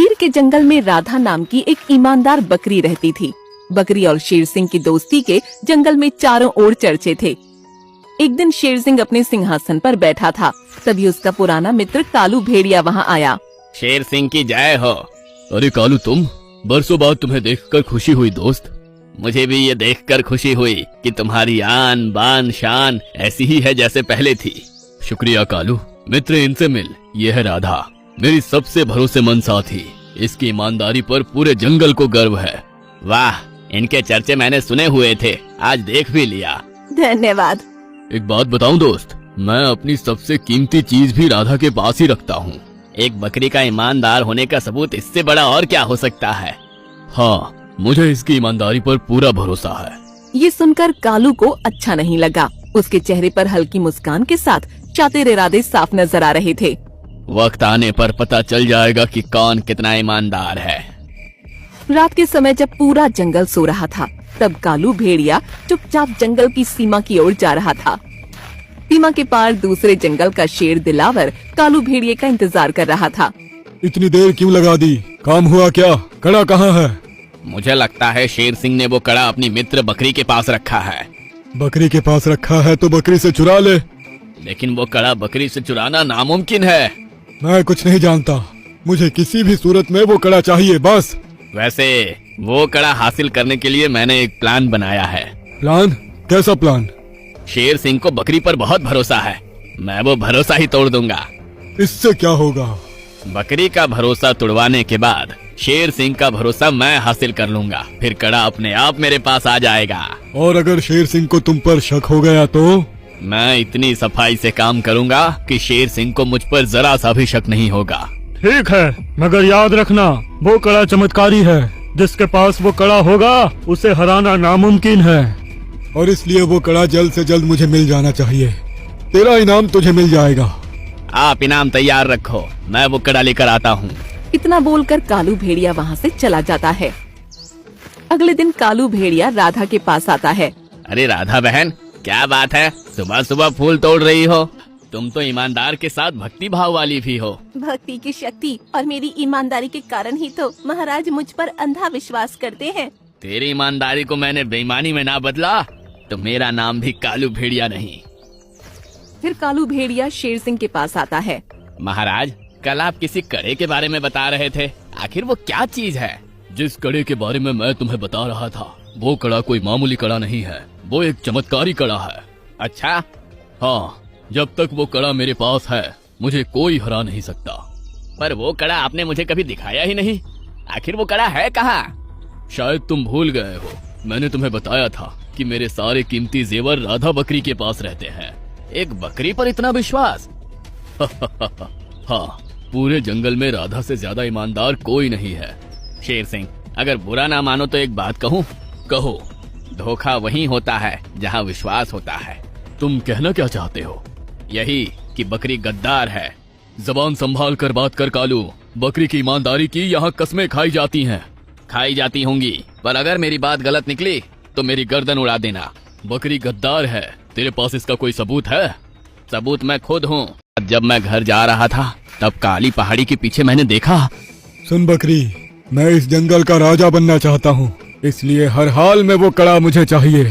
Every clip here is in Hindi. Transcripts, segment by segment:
गिर के जंगल में राधा नाम की एक ईमानदार बकरी रहती थी। बकरी और शेर सिंह की दोस्ती के जंगल में चारों ओर चर्चे थे। एक दिन शेर सिंह अपने सिंहासन पर बैठा था, तभी उसका पुराना मित्र कालू भेड़िया वहाँ आया। शेर सिंह की जय हो। अरे कालू, तुम? बरसों बाद तुम्हें देखकर खुशी हुई दोस्त। मुझे भी ये देखकर खुशी हुई कि तुम्हारी आन बान शान ऐसी ही है जैसे पहले थी। शुक्रिया कालू। मित्र, इनसे मिल। ये है राधा, मेरी सबसे भरोसेमंद साथी। इसकी ईमानदारी पर पूरे जंगल को गर्व है। वाह, इनके चर्चे मैंने सुने हुए थे, आज देख भी लिया। धन्यवाद। एक बात बताऊं दोस्त, मैं अपनी सबसे कीमती चीज भी राधा के पास ही रखता हूँ। एक बकरी का ईमानदार होने का सबूत इससे बड़ा और क्या हो सकता है। हाँ, मुझे इसकी ईमानदारी पर पूरा भरोसा है। ये सुनकर कालू को अच्छा नहीं लगा। उसके चेहरे पर हल्की मुस्कान के साथ शातिर इरादे साफ नजर आ रहे थे। वक्त आने पर पता चल जाएगा कि कौन कितना ईमानदार है। रात के समय जब पूरा जंगल सो रहा था, तब कालू भेड़िया चुपचाप जंगल की सीमा की ओर जा रहा था। सीमा के पार दूसरे जंगल का शेर दिलावर कालू भेड़िए का इंतजार कर रहा था। इतनी देर क्यों लगा दी? काम हुआ क्या? कड़ा कहाँ है? मुझे लगता है शेर सिंह ने वो कड़ा अपनी मित्र बकरी के पास रखा है। बकरी के पास रखा है तो बकरी से चुरा ले। लेकिन वो कड़ा बकरी से चुराना नामुमकिन है। मैं कुछ नहीं जानता, मुझे किसी भी सूरत में वो कड़ा चाहिए, बस। वैसे वो कड़ा हासिल करने के लिए मैंने एक प्लान बनाया है। प्लान? कैसा प्लान? शेर सिंह को बकरी पर बहुत भरोसा है, मैं वो भरोसा ही तोड़ दूंगा। इससे क्या होगा? बकरी का भरोसा तोड़वाने के बाद शेर सिंह का भरोसा मैं हासिल कर लूंगा, फिर कड़ा अपने आप मेरे पास आ जाएगा। और अगर शेर सिंह को तुम पर शक हो गया तो? मैं इतनी सफाई से काम करूंगा कि शेर सिंह को मुझ पर जरा सा भी शक नहीं होगा। ठीक है, मगर याद रखना, वो कड़ा चमत्कारी है। जिसके पास वो कड़ा होगा उसे हराना नामुमकिन है, और इसलिए वो कड़ा जल्द से जल्द मुझे मिल जाना चाहिए। तेरा इनाम तुझे मिल जाएगा। आप इनाम तैयार रखो, मैं वो कड़ा लेकर आता हूँ। इतना बोलकर कालू भेड़िया वहाँ से चला जाता है। अगले दिन कालू भेड़िया राधा के पास आता है। अरे राधा बहन, क्या बात है, सुबह सुबह फूल तोड़ रही हो? तुम तो ईमानदार के साथ भक्ति भाव वाली भी हो। भक्ति की शक्ति और मेरी ईमानदारी के कारण ही तो महाराज मुझ पर अंधा विश्वास करते हैं। तेरी ईमानदारी को मैंने बेईमानी में ना बदला तो मेरा नाम भी कालू भेड़िया नहीं। फिर कालू भेड़िया शेर सिंह के पास आता है। महाराज, कल आप किसी कड़े के बारे में बता रहे थे, आखिर वो क्या चीज है? जिस कड़े के बारे में मैं तुम्हें बता रहा था, वो कड़ा कोई मामूली कड़ा नहीं है, वो एक चमत्कारी कड़ा है। अच्छा? हाँ, जब तक वो कड़ा मेरे पास है मुझे कोई हरा नहीं सकता। पर वो कड़ा आपने मुझे कभी दिखाया ही नहीं, आखिर वो कड़ा है कहाँ? शायद तुम भूल गए हो, मैंने तुम्हें बताया था कि मेरे सारे कीमती जेवर राधा बकरी के पास रहते हैं। एक बकरी पर इतना विश्वास? हाँ, पूरे जंगल में राधा से ज्यादा ईमानदार कोई नहीं है। शेर सिंह, अगर बुरा ना मानो तो एक बात कहूँ? कहो। धोखा वहीं होता है जहाँ विश्वास होता है। तुम कहना क्या चाहते हो? यही कि बकरी गद्दार है। जबान संभाल कर बात कर कालू, बकरी की ईमानदारी की यहाँ कस्में खाई जाती हैं। खाई जाती होंगी, पर अगर मेरी बात गलत निकली तो मेरी गर्दन उड़ा देना। बकरी गद्दार है, तेरे पास इसका कोई सबूत है? सबूत मैं खुद हूँ। जब मैं घर जा रहा था तब काली पहाड़ी के पीछे मैंने देखा। सुन बकरी, मैं इस जंगल का राजा बनना चाहता हूँ, इसलिए हर हाल में वो कड़ा मुझे चाहिए।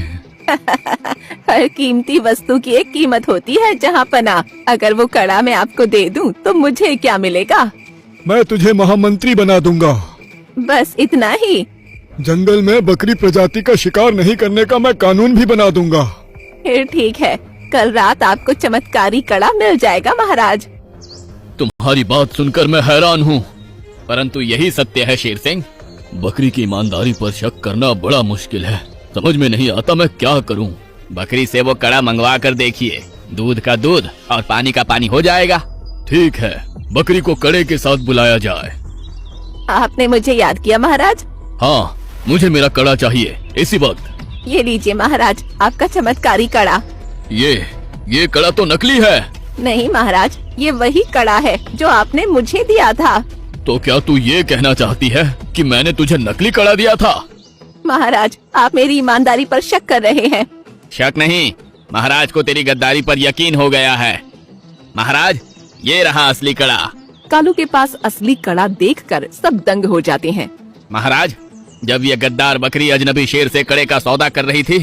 हर कीमती वस्तु की एक कीमत होती है जहाँ पना। अगर वो कड़ा मैं आपको दे दूँ तो मुझे क्या मिलेगा? मैं तुझे महामंत्री बना दूंगा। बस इतना ही? जंगल में बकरी प्रजाति का शिकार नहीं करने का मैं कानून भी बना दूंगा। फिर ठीक है, कल रात आपको चमत्कारी कड़ा मिल जाएगा महाराज। तुम्हारी बात सुनकर मैं हैरान हूँ, परंतु यही सत्य है शेर सिंह। बकरी की ईमानदारी पर शक करना बड़ा मुश्किल है, समझ में नहीं आता मैं क्या करूं। बकरी से वो कड़ा मंगवा कर देखिए, दूध का दूध और पानी का पानी हो जाएगा। ठीक है, बकरी को कड़े के साथ बुलाया जाए। आपने मुझे याद किया महाराज। हाँ, मुझे मेरा कड़ा चाहिए इसी वक्त। ये लीजिए महाराज, आपका चमत्कारी कड़ा। ये कड़ा तो नकली है। नहीं महाराज, ये वही कड़ा है जो आपने मुझे दिया था। तो क्या तू ये कहना चाहती है कि मैंने तुझे नकली कड़ा दिया था? महाराज, आप मेरी ईमानदारी पर शक कर रहे हैं। शक नहीं, महाराज को तेरी गद्दारी पर यकीन हो गया है। महाराज, ये रहा असली कड़ा। कालू के पास असली कड़ा देखकर सब दंग हो जाते हैं। महाराज, जब ये गद्दार बकरी अजनबी शेर से कड़े का सौदा कर रही थी,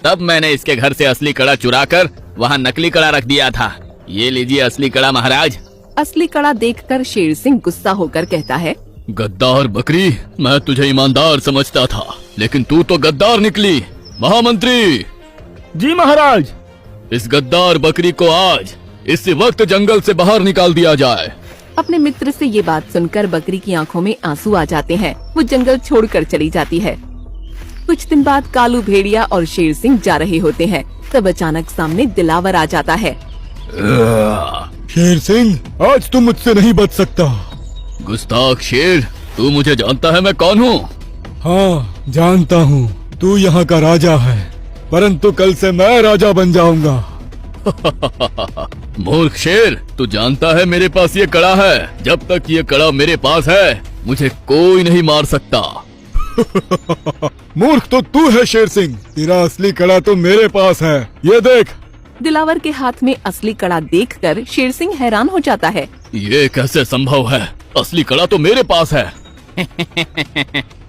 तब मैंने इसके घर से असली कड़ा चुराकर वहाँ नकली कड़ा रख दिया था। ये लीजिए असली कड़ा महाराज। असली कड़ा देखकर शेर सिंह गुस्सा होकर कहता है, गद्दार बकरी, मैं तुझे ईमानदार समझता था, लेकिन तू तो गद्दार निकली। महामंत्री, जी महाराज। इस गद्दार बकरी को आज इसी वक्त जंगल से बाहर निकाल दिया जाए। अपने मित्र से ये बात सुनकर बकरी की आंखों में आंसू आ जाते हैं। वो जंगल छोड़कर चली जाती है। कुछ दिन बाद कालू भेड़िया और शेर सिंह जा रहे होते हैं, तब अचानक सामने दिलावर आ जाता है। शेर सिंह, आज तुम मुझसे नहीं बच सकता। गुस्ताख शेर, तू मुझे जानता है मैं कौन हूँ? हाँ, जानता हूँ, तू यहाँ का राजा है, परंतु कल से मैं राजा बन जाऊंगा। मूर्ख शेर, तू जानता है मेरे पास ये कड़ा है। जब तक ये कड़ा मेरे पास है, मुझे कोई नहीं मार सकता। मूर्ख तो तू है शेर सिंह, तेरा असली कड़ा तो मेरे पास है, ये देख। दिलावर के हाथ में असली कड़ा देखकर शेर सिंह हैरान हो जाता है। ये कैसे संभव है? असली कड़ा तो मेरे पास है।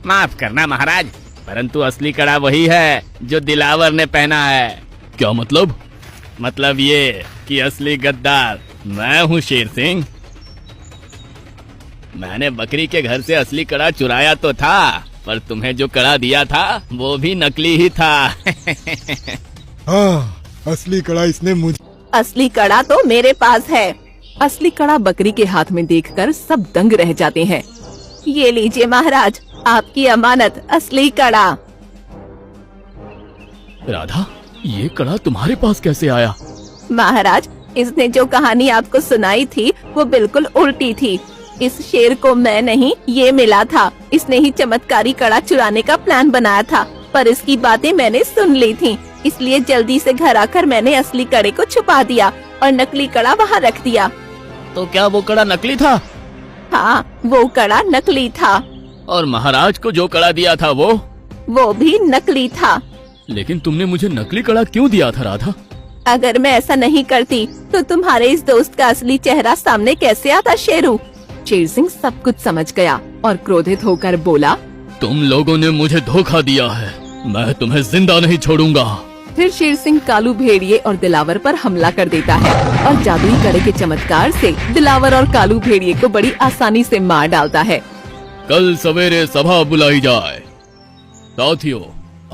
माफ करना महाराज, परंतु असली कड़ा वही है जो दिलावर ने पहना है। क्या मतलब? मतलब ये कि असली गद्दार मैं हूँ शेर सिंह। मैंने बकरी के घर से असली कड़ा चुराया तो था, पर तुम्हें जो कड़ा दिया था वो भी नकली ही था। हाँ, असली कड़ा इसने मुझे। असली कड़ा तो मेरे पास है। असली कड़ा बकरी के हाथ में देखकर सब दंग रह जाते हैं। ये लीजिए महाराज, आपकी अमानत असली कड़ा। राधा, ये कड़ा तुम्हारे पास कैसे आया? महाराज, इसने जो कहानी आपको सुनाई थी वो बिल्कुल उल्टी थी। इस शेर को मैं नहीं, ये मिला था। इसने ही चमत्कारी कड़ा चुराने का प्लान बनाया था, पर इसकी बातें मैंने सुन ली थी, इसलिए जल्दी से घर आकर मैंने असली कड़े को छुपा दिया और नकली कड़ा वहाँ रख दिया। तो क्या वो कड़ा नकली था? हाँ, वो कड़ा नकली था। और महाराज को जो कड़ा दिया था वो भी नकली था। लेकिन तुमने मुझे नकली कड़ा क्यों दिया था राधा? अगर मैं ऐसा नहीं करती तो तुम्हारे इस दोस्त का असली चेहरा सामने कैसे आता शेरू। शेर सिंह सब कुछ समझ गया और क्रोधित होकर बोला, तुम लोगों ने मुझे धोखा दिया है, मैं तुम्हें जिंदा नहीं छोड़ूंगा। फिर शेर सिंह कालू भेड़िए और दिलावर पर हमला कर देता है और जादुई कड़े के चमत्कार से दिलावर और कालू भेड़िए को बड़ी आसानी से मार डालता है। कल सवेरे सभा बुलाई जाए। साथियों,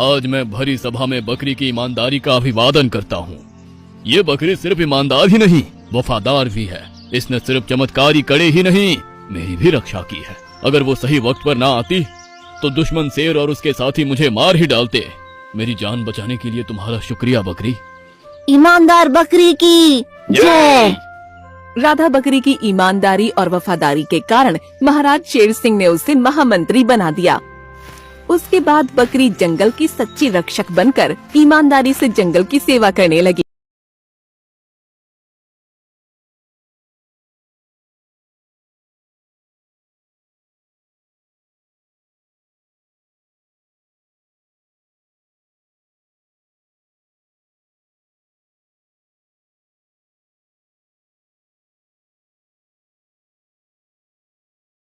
आज मैं भरी सभा में बकरी की ईमानदारी का अभिवादन करता हूँ। ये बकरी सिर्फ ईमानदार ही नहीं, वफादार भी है। इसने सिर्फ चमत्कारी कड़े ही नहीं, मेरी भी रक्षा की है। अगर वो सही वक्त पर ना आती तो दुश्मन शेर और उसके साथी मुझे मार ही डालते। मेरी जान बचाने के लिए तुम्हारा शुक्रिया बकरी। ईमानदार बकरी की जय। राधा बकरी की ईमानदारी और वफादारी के कारण महाराज शेर सिंह ने उसे महामंत्री बना दिया। उसके बाद बकरी जंगल की सच्ची रक्षक बनकर ईमानदारी से जंगल की सेवा करने लगी।